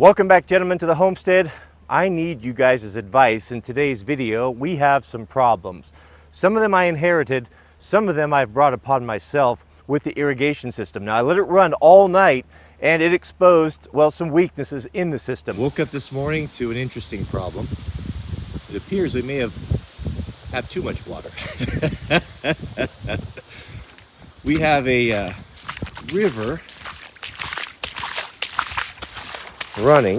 Welcome back, gentlemen, to the homestead. I need you guys' advice. In today's video, we have some problems. Some of them I inherited, some of them I've brought upon myself with the irrigation system. Now, I let it run all night and it exposed, well, some weaknesses in the system. Woke up this morning to an interesting problem. It appears we may have too much water. We have a river running.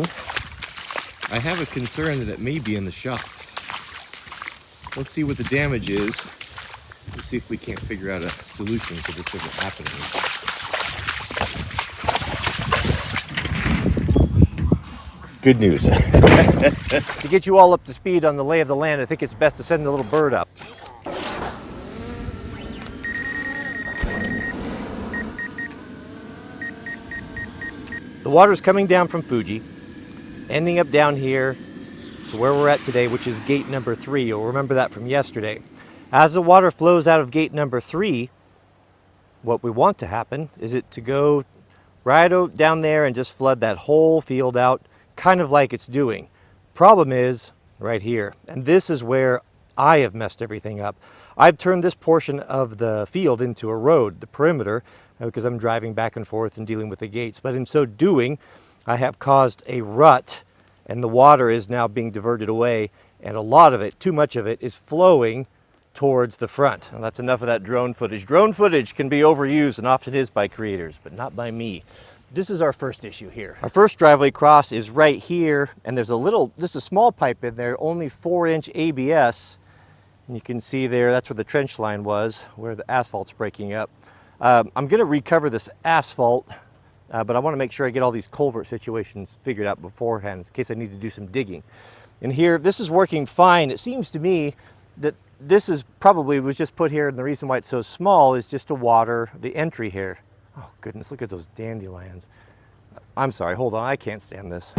I have a concern that it may be in the shop. Let's see what the damage is. Let's see if we can't figure out a solution to this river happening. Good news. To get you all up to speed on the lay of the land, I think it's best to send the little bird up. The water's coming down from Fuji, ending up down here to where we're at today, which is gate number 3. You'll remember that from yesterday. As the water flows out of gate number 3, what we want to happen is it to go right down there and just flood that whole field out, kind of like it's doing. Problem is right here, and this is where I have messed everything up. I've turned this portion of the field into a road, the perimeter, because I'm driving back and forth and dealing with the gates. But in so doing, I have caused a rut, and the water is now being diverted away, and a lot of it, too much of it, is flowing towards the front. And that's enough of that drone footage. Drone footage can be overused, and often is by creators, but not by me. This is our first issue here. Our first driveway cross is right here, and there's just a small pipe in there, only 4-inch ABS. And you can see there, that's where the trench line was, where the asphalt's breaking up. I'm gonna recover this asphalt, but I wanna make sure I get all these culvert situations figured out beforehand in case I need to do some digging. And here, this is working fine. It seems to me that this was just put here, and the reason why it's so small is just to water the entry here. Oh goodness, look at those dandelions. I'm sorry, hold on, I can't stand this.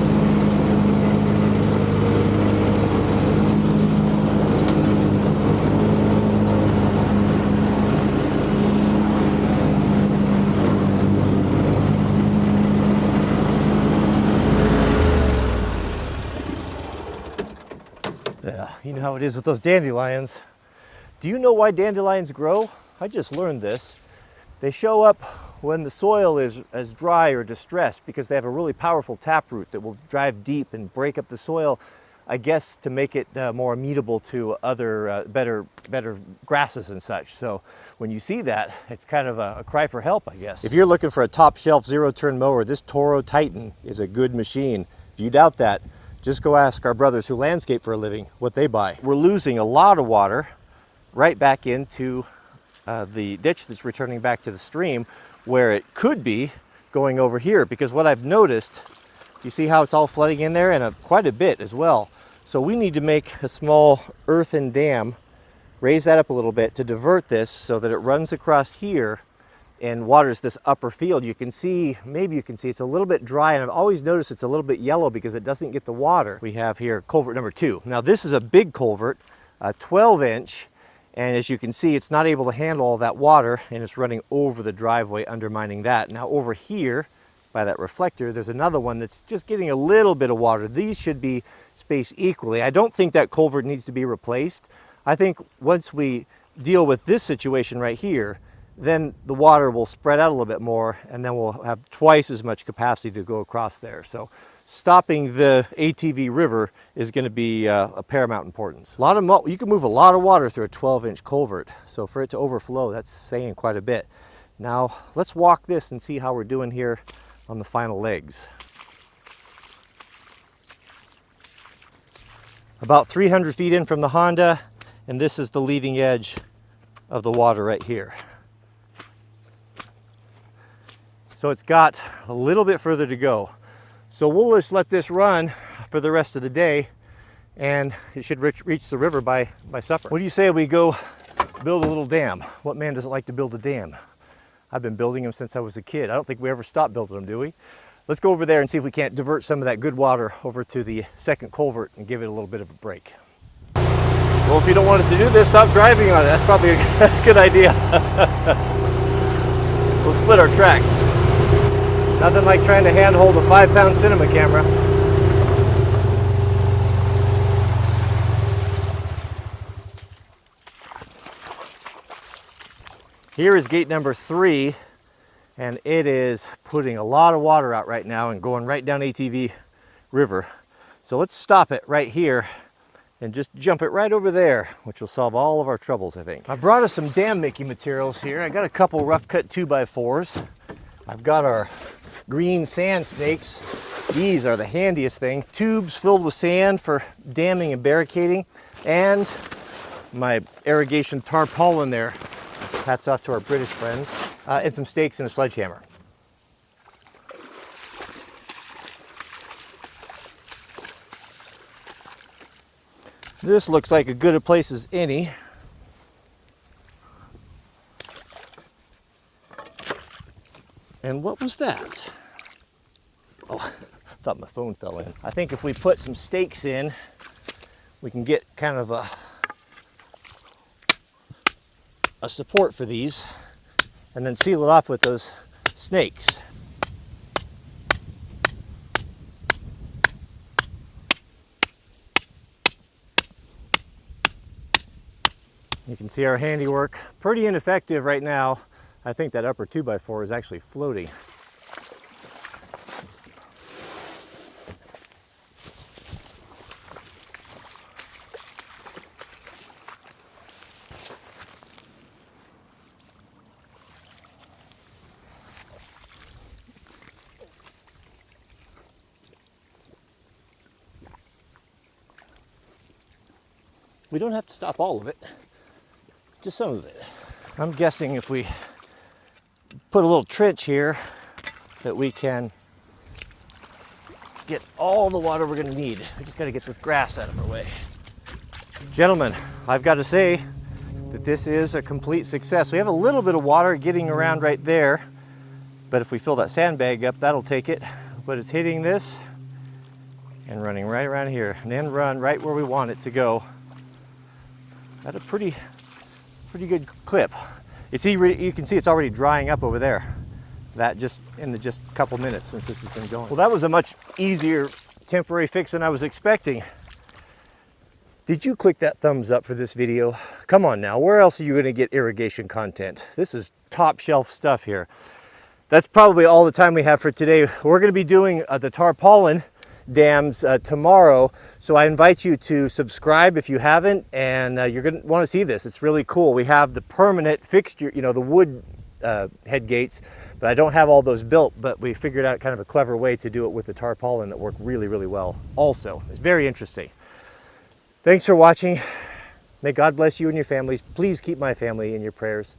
Yeah, you know how it is with those dandelions. Do you know why dandelions grow? I just learned this. They show up when the soil is dry or distressed because they have a really powerful taproot that will drive deep and break up the soil, I guess, to make it more amenable to other better grasses and such. So when you see that, it's kind of a cry for help, I guess. If you're looking for a top shelf zero-turn mower, this Toro Titan is a good machine. If you doubt that, just go ask our brothers who landscape for a living what they buy. We're losing a lot of water right back into the ditch that's returning back to the stream, where it could be going over here, because what I've noticed, you see how it's all flooding in there, and quite a bit as well. So we need to make a small earthen dam, raise that up a little bit to divert this so that it runs across here and waters this upper field. You can see, maybe you can see, it's a little bit dry, and I've always noticed it's a little bit yellow because it doesn't get the water. We have here culvert number 2. Now this is a big culvert, a 12-inch, and as you can see, it's not able to handle all that water, and it's running over the driveway, undermining that. Now over here, by that reflector, there's another one that's just getting a little bit of water. These should be spaced equally. I don't think that culvert needs to be replaced. I think once we deal with this situation right here, then the water will spread out a little bit more, and then we'll have twice as much capacity to go across there. So stopping the ATV river is going to be a paramount importance. You can move a lot of water through a 12-inch culvert, so for it to overflow, that's saying quite a bit. Now let's walk this and see how we're doing here on the final legs. About 300 feet in from the Honda, and this is the leading edge of the water right here. So it's got a little bit further to go. So we'll just let this run for the rest of the day, and it should reach the river by supper. What do you say we go build a little dam? What man doesn't like to build a dam? I've been building them since I was a kid. I don't think we ever stopped building them, do we? Let's go over there and see if we can't divert some of that good water over to the second culvert and give it a little bit of a break. Well, if you don't want it to do this, stop driving on it. That's probably a good idea. We'll split our tracks. Nothing like trying to handhold a 5-pound cinema camera. Here is gate number 3, and it is putting a lot of water out right now and going right down ATV River. So let's stop it right here and just jump it right over there, which will solve all of our troubles, I think. I brought us some dam making materials here. I got a couple rough cut 2x4s. I've got our green sand snakes. These are the handiest thing. Tubes filled with sand for damming and barricading, and my irrigation tarpaulin there. Hats off to our British friends. And some stakes and a sledgehammer. This looks like as good a place as any. And what was that? Oh, I thought my phone fell in. I think if we put some stakes in, we can get kind of a support for these, and then seal it off with those snakes. You can see our handiwork. Pretty ineffective right now. I think that upper 2x4 is actually floating. We don't have to stop all of it, just some of it. I'm guessing if we put a little trench here that we can get all the water we're gonna need. We just gotta get this grass out of our way. Gentlemen, I've got to say that this is a complete success. We have a little bit of water getting around right there, but if we fill that sandbag up, that'll take it. But it's hitting this and running right around here, and then run right where we want it to go. At a pretty good clip. You can see it's already drying up over there. That just in the just couple minutes since this has been going. Well, that was a much easier temporary fix than I was expecting. Did you click that thumbs up for this video? Come on now, where else are you gonna get irrigation content? This is top shelf stuff here. That's probably all the time we have for today. We're gonna be doing the tarpaulin dams tomorrow, so I invite you to subscribe if you haven't, and you're going to want to see this. It's really cool. We have the permanent fixture, you know, the wood head gates, but I don't have all those built, but we figured out kind of a clever way to do it with the tarpaulin that worked really, really well also. It's very interesting. Thanks for watching. May God bless you and your families. Please keep my family in your prayers,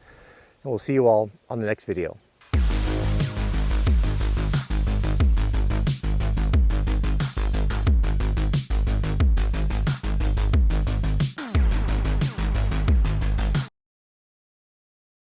and we'll see you all on the next video.